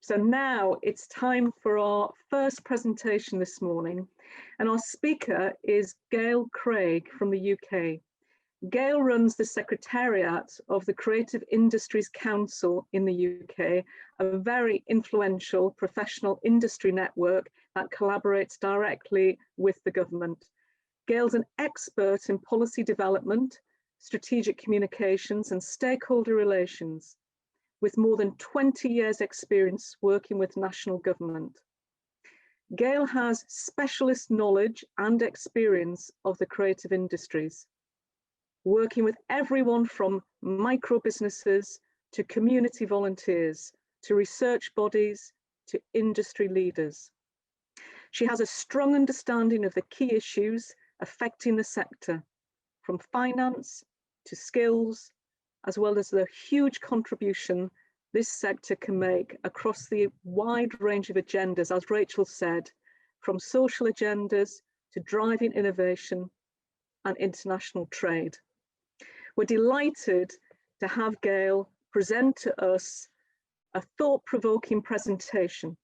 So now it's time for our first presentation this morning, and our speaker is Geйл Кейg from the UK. Geйл runs the secretariat of the Creative Industries Council in the UK, a very influential professional industry network that collaborates directly with the government. Geyl's an expert in policy development, strategic communications and stakeholder relations, with more than 20 years experience working with national government. Geyl has specialist knowledge and experience of the creative industries, working with everyone from micro businesses to community volunteers, to research bodies, to industry leaders. She has a strong understanding of the key issues affecting the sector, from finance to skills, as well as the huge contribution this sector can make across the wide range of agendas, as Rachel said, from social agendas to driving innovation and international trade. We're delighted to have Geyl present to us a thought-provoking presentation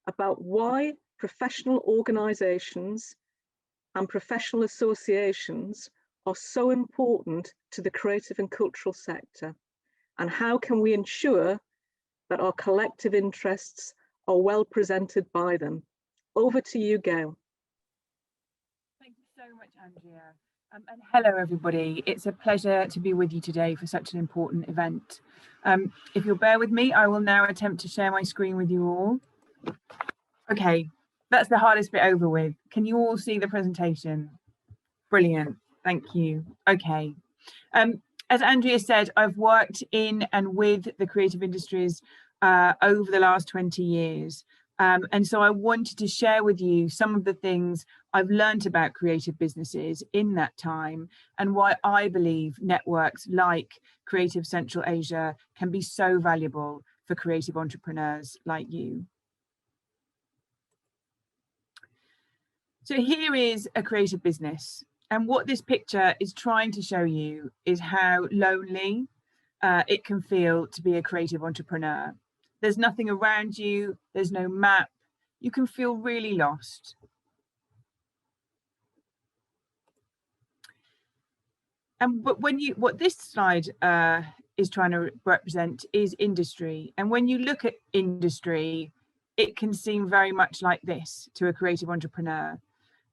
about why professional organisations and professional associations are so important to the creative and cultural sector, and how can we ensure that our collective interests are well presented by them. Over to you, Geyl. Thank you so much, Andrea. And hello, everybody. It's a pleasure to be with you today for such an important event. If you'll bear with me, I will now attempt to share my screen with you all. Okay, that's the hardest bit over with. Can you all see the presentation? Brilliant. Thank you. Okay. As Andrea said, I've worked in and with the creative industries over the last 20 years. And so I wanted to share with you some of the things I've learned about creative businesses in that time, and why I believe networks like Creative Central Asia can be so valuable for creative entrepreneurs like you. So here is a creative business. And what this picture is trying to show you is how lonely it can feel to be a creative entrepreneur. There's nothing around you, there's no map, you can feel really lost. And what this slide is trying to represent is industry. And when you look at industry, it can seem very much like this to a creative entrepreneur.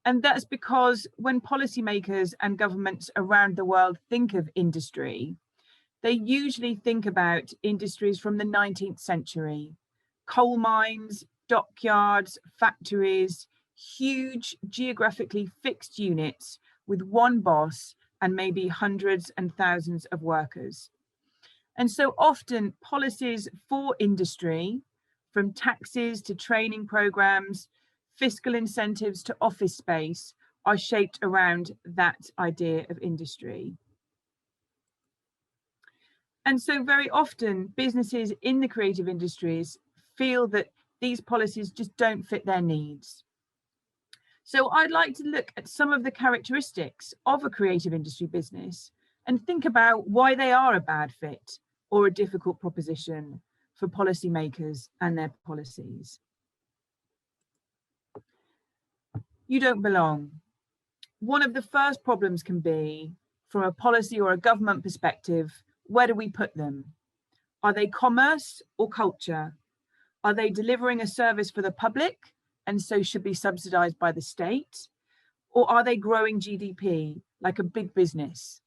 And that's because when policymakers and governments around the world think of industry, they usually think about industries from the 19th century. Coal mines, dockyards, factories, huge geographically fixed units with one boss and maybe hundreds and thousands of workers. And so often policies for industry, from taxes to training programs, fiscal incentives to office space, are shaped around that idea of industry. And so very often businesses in the creative industries feel that these policies just don't fit their needs. So I'd like to look at some of the characteristics of a creative industry business and think about why they are a bad fit or a difficult proposition for policymakers and their policies. You don't belong. One of the first problems can be, from a policy or a government perspective, where do we put them? Are they commerce or culture? Are they delivering a service for the public and so should be subsidized by the state? Or are they growing GDP like a big business?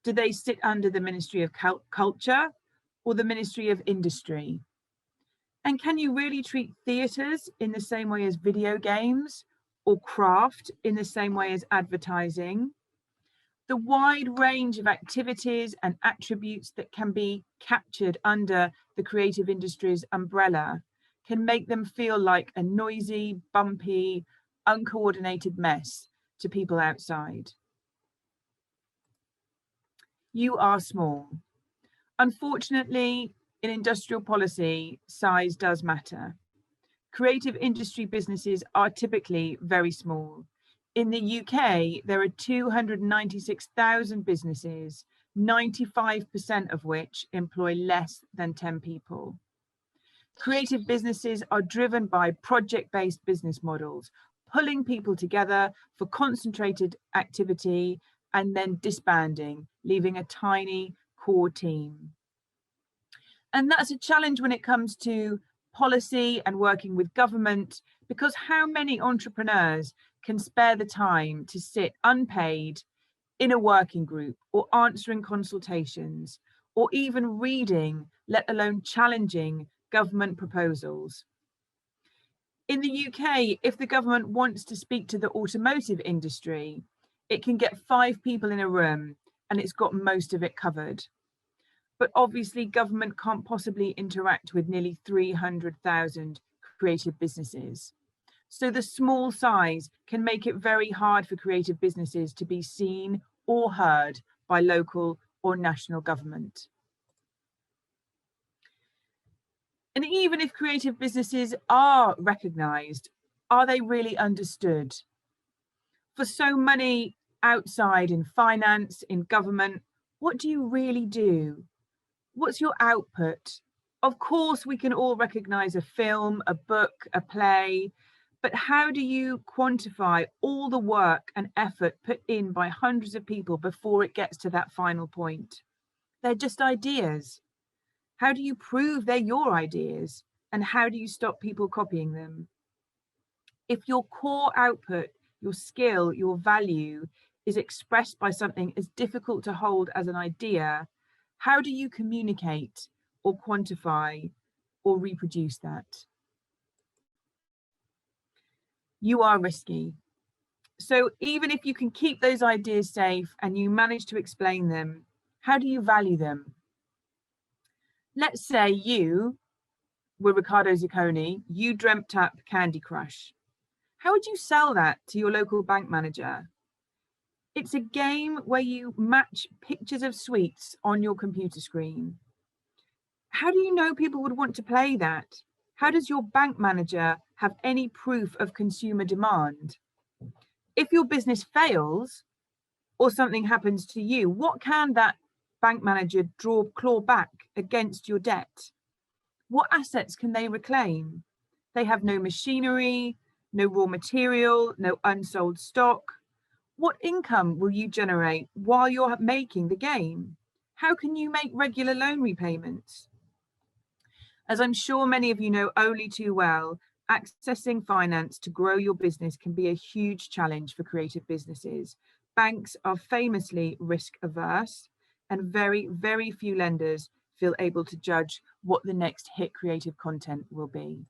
Do they sit under the Ministry of Culture or the Ministry of Industry? And can you really treat theatres in the same way as video games, or craft in the same way as advertising? The wide range of activities and attributes that can be captured under the creative industries umbrella can make them feel like a noisy, bumpy, uncoordinated mess to people outside. You are small. Unfortunately, in industrial policy, size does matter. Creative industry businesses are typically very small. In the UK, there are 296,000 businesses, 95% of which employ less than 10 people. Creative businesses are driven by project-based business models, pulling people together for concentrated activity and then disbanding, leaving a tiny core team. And that's a challenge when it comes to policy and working with government, because how many entrepreneurs can spare the time to sit unpaid in a working group or answering consultations or even reading, let alone challenging government proposals? In the UK, if the government wants to speak to the automotive industry, it can get 5 people in a room and it's got most of it covered. But obviously government can't possibly interact with nearly 300,000 creative businesses. So the small size can make it very hard for creative businesses to be seen or heard by local or national government. And even if creative businesses are recognised, are they really understood? For so many outside in finance, in government, what do you really do? What's your output? Of course, we can all recognise a film, a book, a play, but how do you quantify all the work and effort put in by hundreds of people before it gets to that final point? They're just ideas. How do you prove they're your ideas? And how do you stop people copying them? If your core output, your skill, your value is expressed by something as difficult to hold as an idea, how do you communicate or quantify or reproduce that? You are risky. So even if you can keep those ideas safe and you manage to explain them, how do you value them? Let's say you were Riccardo Zacconi, you dreamt up Candy Crush. How would you sell that to your local bank manager? It's a game where you match pictures of sweets on your computer screen. How do you know people would want to play that? How does your bank manager have any proof of consumer demand? If your business fails or something happens to you, what can that bank manager claw back against your debt? What assets can they reclaim? They have no machinery, no raw material, no unsold stock. What income will you generate while you're making the game? How can you make regular loan repayments? As I'm sure many of you know only too well, accessing finance to grow your business can be a huge challenge for creative businesses. Banks are famously risk averse, and very, very few lenders feel able to judge what the next hit creative content will be.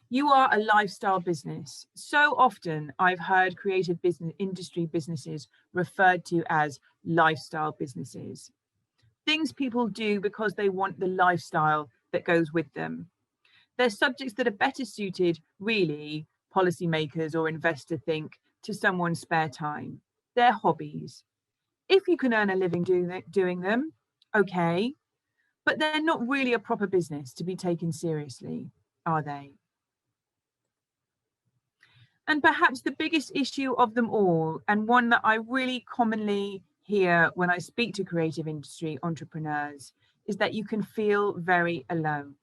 You are a lifestyle business. So often I've heard creative business industry businesses referred to as lifestyle businesses. Things people do because they want the lifestyle that goes with them. They're subjects that are better suited, really, policymakers or investors think, to someone's spare time. They're hobbies. If you can earn a living doing them, okay, but they're not really a proper business to be taken seriously, are they? And perhaps the biggest issue of them all, and one that I really commonly hear when I speak to creative industry entrepreneurs, is that you can feel very alone.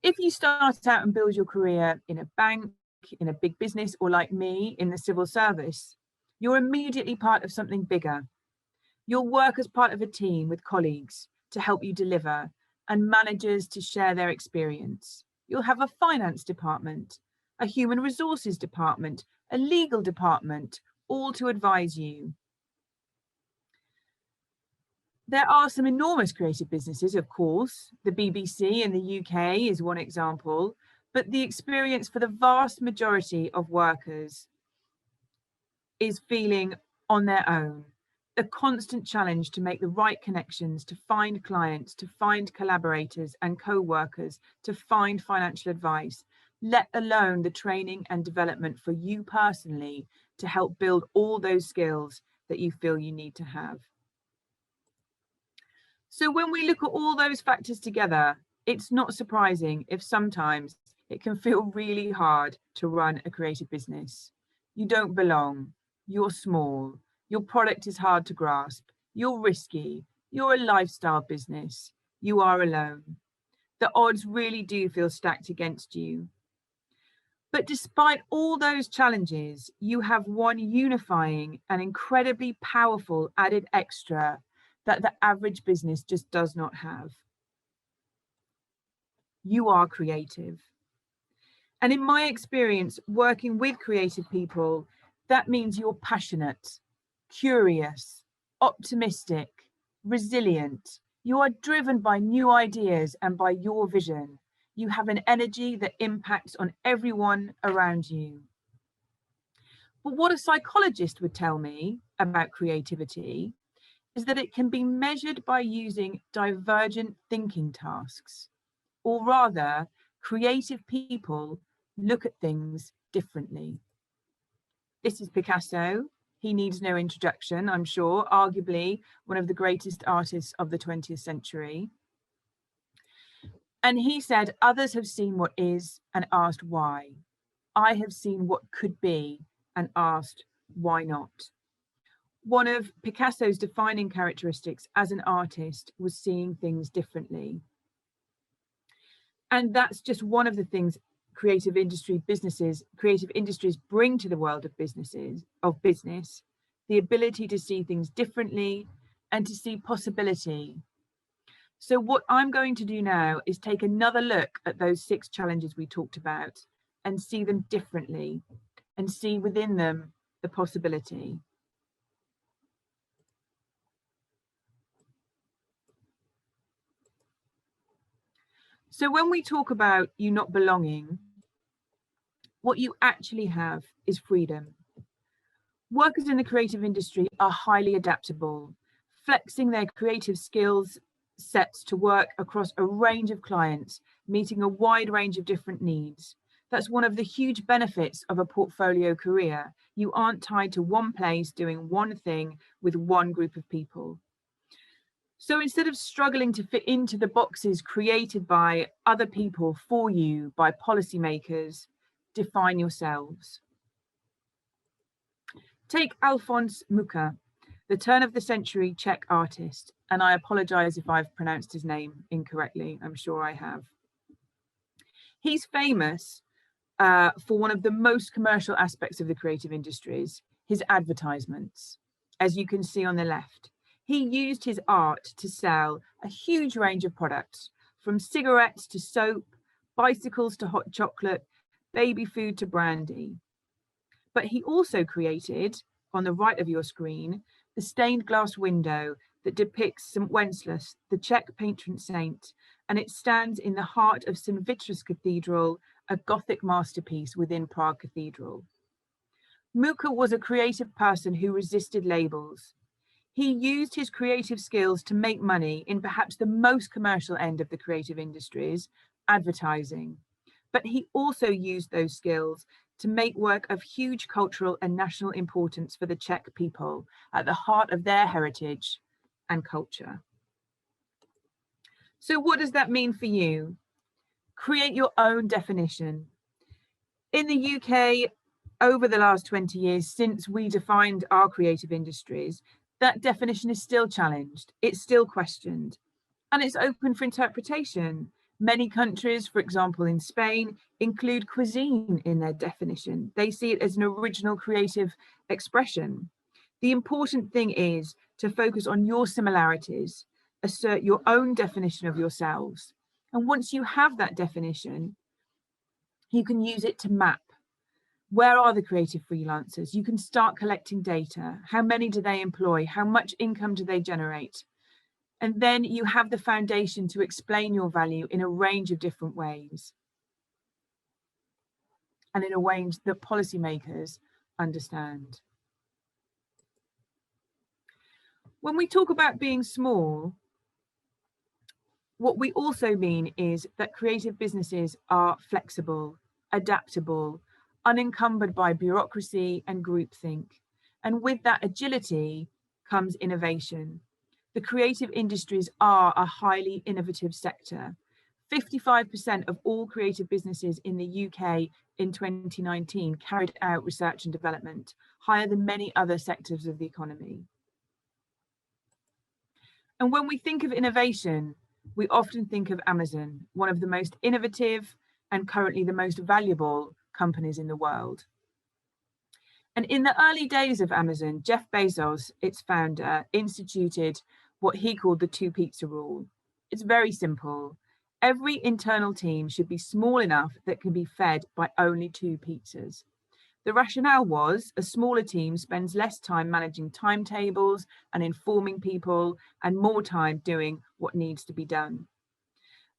If you start out and build your career in a bank, in a big business, or like me, in the civil service, you're immediately part of something bigger. You'll work as part of a team with colleagues to help you deliver and managers to share their experience. You'll have a finance department, a human resources department, a legal department, all to advise you. There are some enormous creative businesses, of course. The BBC in the UK is one example, but the experience for the vast majority of workers is feeling on their own. A constant challenge to make the right connections, to find clients, to find collaborators and co-workers, to find financial advice, let alone the training and development for you personally to help build all those skills that you feel you need to have. So when we look at all those factors together, it's not surprising if sometimes it can feel really hard to run a creative business. You don't belong, you're small, your product is hard to grasp, you're risky, you're a lifestyle business, you are alone. The odds really do feel stacked against you. But despite all those challenges, you have one unifying and incredibly powerful added extra that the average business just does not have. You are creative. And in my experience, working with creative people, that means you're passionate, curious, optimistic, resilient. You are driven by new ideas and by your vision. You have an energy that impacts on everyone around you. But what a psychologist would tell me about creativity is that it can be measured by using divergent thinking tasks, or rather, creative people look at things differently. This is Picasso. He needs no introduction, I'm sure, arguably one of the greatest artists of the 20th century. And he said, others have seen what is and asked why. I have seen what could be and asked why not. One of Picasso's defining characteristics as an artist was seeing things differently. And that's just one of the things creative industries bring to the world of business, the ability to see things differently and to see possibility. So what I'm going to do now is take another look at those 6 challenges we talked about and see them differently and see within them the possibility. So when we talk about you not belonging, what you actually have is freedom. Workers in the creative industry are highly adaptable, flexing their creative skills sets to work across a range of clients, meeting a wide range of different needs. That's one of the huge benefits of a portfolio career. You aren't tied to one place doing one thing with one group of people. So instead of struggling to fit into the boxes created by other people for you, by policymakers, define yourselves. Take Alphonse Mucha, the turn of the century Czech artist, and I apologize if I've pronounced his name incorrectly, I'm sure I have. He's famous for one of the most commercial aspects of the creative industries, his advertisements, as you can see on the left. He used his art to sell a huge range of products, from cigarettes to soap, bicycles to hot chocolate, baby food to brandy. But he also created, on the right of your screen, the stained glass window that depicts St. Wenceslas, the Czech patron saint, and it stands in the heart of St. Vitus Cathedral, a Gothic masterpiece within Prague Cathedral. Mucha was a creative person who resisted labels. He used his creative skills to make money in perhaps the most commercial end of the creative industries, advertising. But he also used those skills to make work of huge cultural and national importance for the Czech people at the heart of their heritage and culture. So what does that mean for you? Create your own definition. In the UK, over the last 20 years, since we defined our creative industries, that definition is still challenged, it's still questioned, and it's open for interpretation. Many countries, for example in Spain, include cuisine in their definition. They see it as an original creative expression. The important thing is to focus on your similarities, assert your own definition of yourselves. And once you have that definition, you can use it to map. Where are the creative freelancers? You can start collecting data. How many do they employ? How much income do they generate? And then you have the foundation to explain your value in a range of different ways, and in a way that policymakers understand. When we talk about being small, what we also mean is that creative businesses are flexible, adaptable, unencumbered by bureaucracy and groupthink. And with that agility comes innovation. The creative industries are a highly innovative sector. 55% of all creative businesses in the UK in 2019 carried out research and development, higher than many other sectors of the economy. And when we think of innovation, we often think of Amazon, one of the most innovative and currently the most valuable companies in the world. And in the early days of Amazon, Jeff Bezos, its founder, instituted what he called the 2 pizza rule. It's very simple. Every internal team should be small enough that can be fed by only 2 pizzas. The rationale was a smaller team spends less time managing timetables and informing people and more time doing what needs to be done.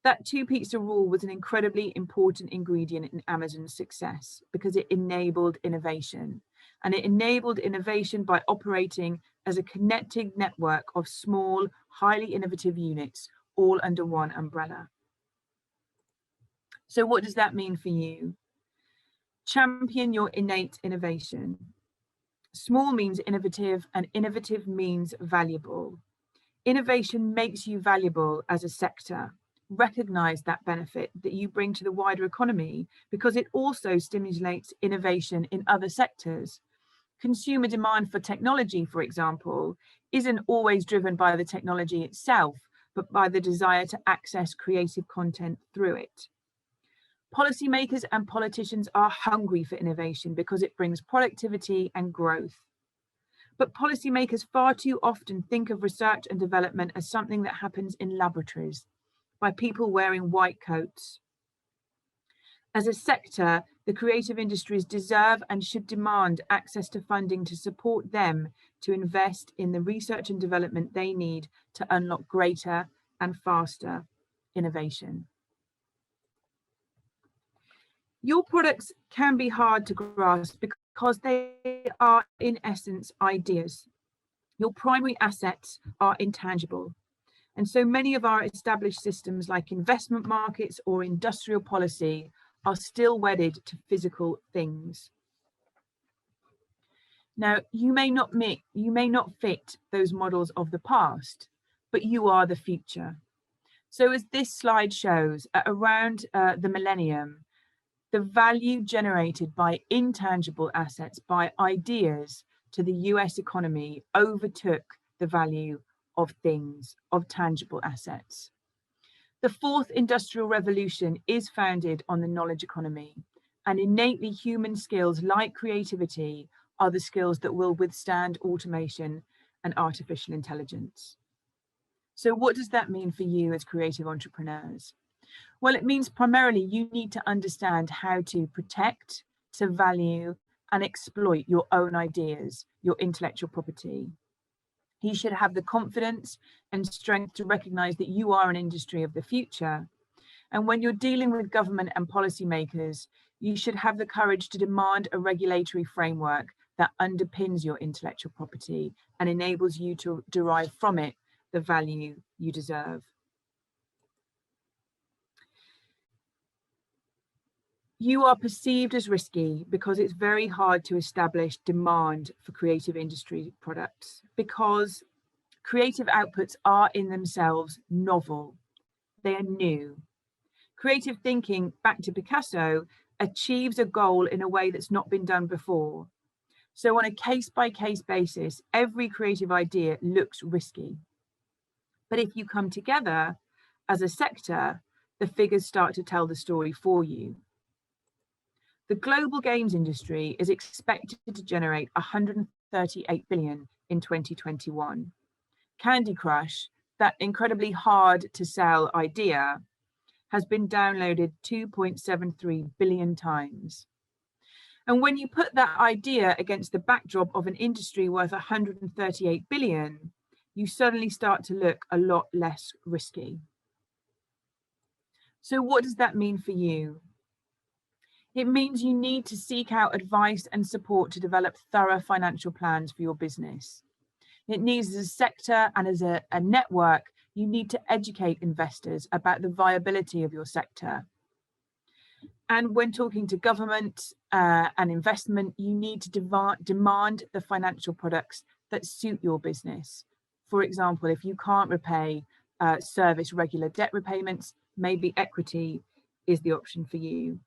That 2 pizza rule was an incredibly important ingredient in Amazon's success because it enabled innovation. And it enabled innovation by operating as a connected network of small, highly innovative units, all under one umbrella. So what does that mean for you? Champion your innate innovation. Small means innovative, and innovative means valuable. Innovation makes you valuable as a sector. Recognize that benefit that you bring to the wider economy because it also stimulates innovation in other sectors. Consumer demand for technology, for example, isn't always driven by the technology itself, but by the desire to access creative content through it. Policymakers and politicians are hungry for innovation because it brings productivity and growth. But policymakers far too often think of research and development as something that happens in laboratories by people wearing white coats. As a sector, the creative industries deserve and should demand access to funding to support them to invest in the research and development they need to unlock greater and faster innovation. Your products can be hard to grasp because they are, in essence, ideas. Your primary assets are intangible. And so many of our established systems like investment markets or industrial policy are still wedded to physical things. Now, you may not fit those models of the past, but you are the future. So as this slide shows, at around the millennium, the value generated by intangible assets, by ideas to the US economy overtook the value of things, of tangible assets. The fourth industrial revolution is founded on the knowledge economy, and innately human skills like creativity are the skills that will withstand automation and artificial intelligence. So what does that mean for you as creative entrepreneurs? Well, it means primarily you need to understand how to protect, to value, and exploit your own ideas, your intellectual property. You should have the confidence and strength to recognize that you are an industry of the future. And when you're dealing with government and policymakers, you should have the courage to demand a regulatory framework that underpins your intellectual property and enables you to derive from it the value you deserve. You are perceived as risky because it's very hard to establish demand for creative industry products, because creative outputs are in themselves novel. They are new. Creative thinking, back to Picasso, achieves a goal in a way that's not been done before. So on a case-by-case basis, every creative idea looks risky. But if you come together as a sector, the figures start to tell the story for you. The global games industry is expected to generate 138 billion in 2021. Candy Crush, that incredibly hard to sell idea, has been downloaded 2.73 billion times. And when you put that idea against the backdrop of an industry worth 138 billion, you suddenly start to look a lot less risky. So what does that mean for you? It means you need to seek out advice and support to develop thorough financial plans for your business. It needs, as a sector and as a network, you need to educate investors about the viability of your sector. And when talking to government and investment, you need to demand the financial products that suit your business. For example, if you can't repay service regular debt repayments, maybe equity is the option for you.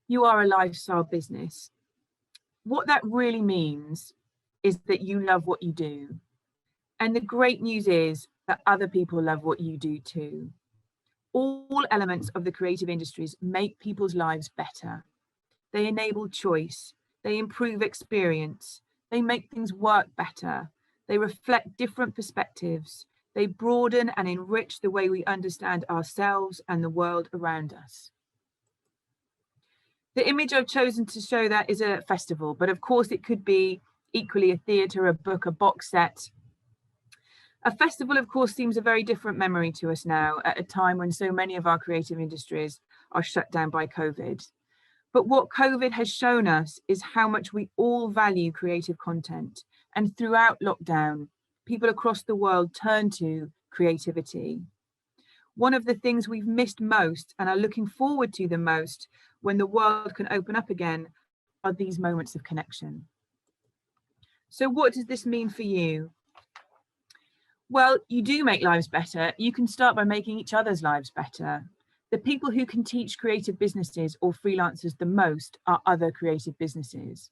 You are a lifestyle business. What that really means is that you love what you do. And the great news is that other people love what you do too. All elements of the creative industries make people's lives better. They enable choice, they improve experience, they make things work better, they reflect different perspectives, they broaden and enrich the way we understand ourselves and the world around us. The image I've chosen to show that is a festival, but of course it could be equally a theatre, a book, a box set. A festival, of course, seems a very different memory to us now at a time when so many of our creative industries are shut down by COVID. But what COVID has shown us is how much we all value creative content. And throughout lockdown, people across the world turn to creativity. One of the things we've missed most and are looking forward to the most when the world can open up again are these moments of connection. So what does this mean for you? Well, you do make lives better. You can start by making each other's lives better. The people who can teach creative businesses or freelancers the most are other creative businesses.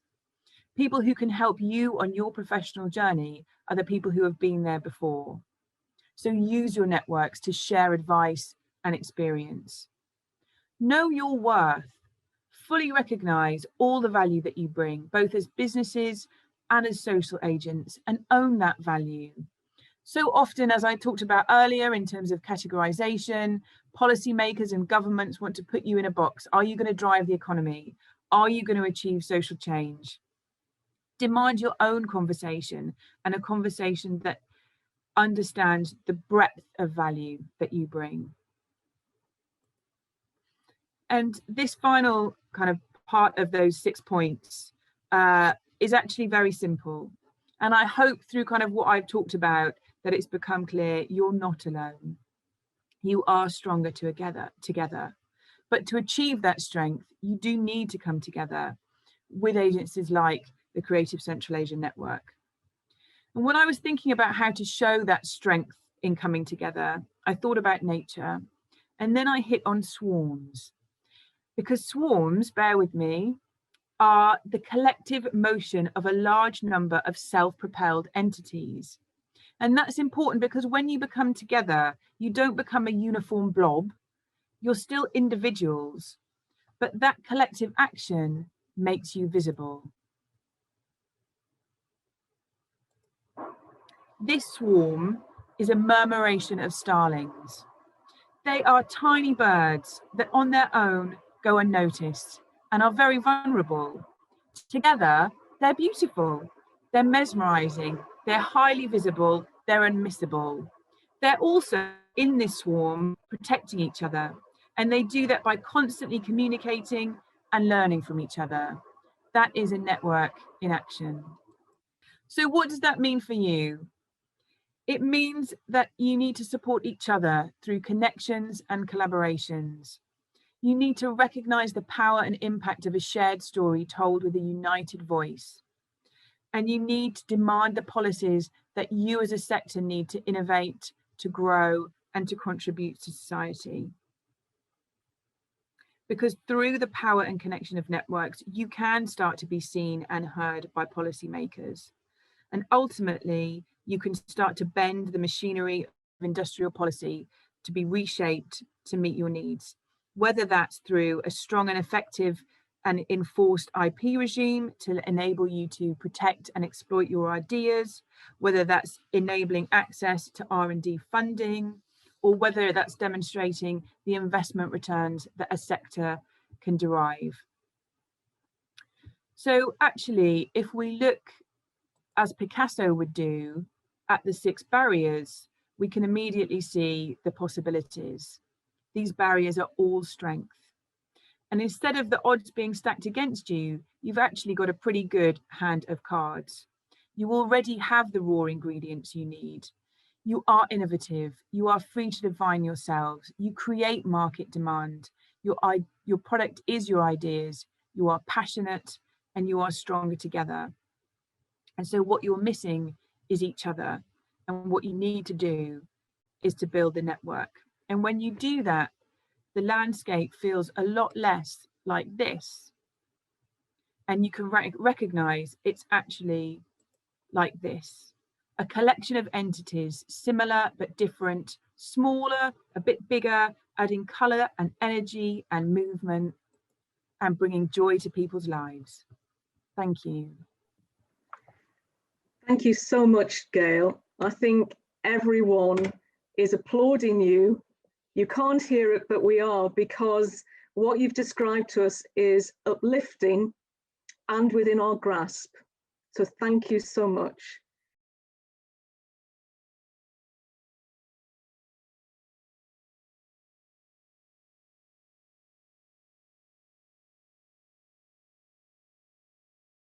People who can help you on your professional journey are the people who have been there before. So use your networks to share advice and experience. Know your worth. Fully recognize all the value that you bring, both as businesses and as social agents, and own that value. So often, as I talked about earlier, in terms of categorization, policymakers and governments want to put you in a box. Are you going to drive the economy? Are you going to achieve social change? Demand your own conversation, and a conversation that understands the breadth of value that you bring. And this final kind of part of those 6 points is actually very simple. And I hope through kind of what I've talked about that it's become clear you're not alone. You are stronger together. But to achieve that strength, you do need to come together with agencies like the Creative Central Asia Network. And when I was thinking about how to show that strength in coming together, I thought about nature. And then I hit on swarms. Because swarms, bear with me, are the collective motion of a large number of self-propelled entities. And that's important because when you become together, you don't become a uniform blob. You're still individuals, but that collective action makes you visible. This swarm is a murmuration of starlings. They are tiny birds that on their own go unnoticed and are very vulnerable. Together, they're beautiful, they're mesmerizing, they're highly visible, they're unmissable. They're also in this swarm protecting each other, and they do that by constantly communicating and learning from each other. That is a network in action. So what does that mean for you? It means that you need to support each other through connections and collaborations. You need to recognize the power and impact of a shared story told with a united voice. And you need to demand the policies that you as a sector need to innovate, to grow, and to contribute to society. Because through the power and connection of networks, you can start to be seen and heard by policymakers. And ultimately, you can start to bend the machinery of industrial policy to be reshaped to meet your needs, whether that's through a strong and effective and enforced IP regime to enable you to protect and exploit your ideas, whether that's enabling access to R&D funding, or whether that's demonstrating the investment returns that a sector can derive. So actually, if we look, as Picasso would do, at the 6 barriers, we can immediately see the possibilities. These barriers are all strength. And instead of the odds being stacked against you, you've actually got a pretty good hand of cards. You already have the raw ingredients you need. You are innovative. You are free to define yourselves. You create market demand. Your product is your ideas. You are passionate and you are stronger together. And so what you're missing is each other. And what you need to do is to build the network. And when you do that, the landscape feels a lot less like this. And you can recognize it's actually like this. a collection of entities, similar but different, smaller, a bit bigger, adding colour and energy and movement and bringing joy to people's lives. Thank you. Thank you so much, Gail. I think everyone is applauding you. You can't hear it, but we are, because what you've described to us is uplifting and within our grasp. So thank you so much.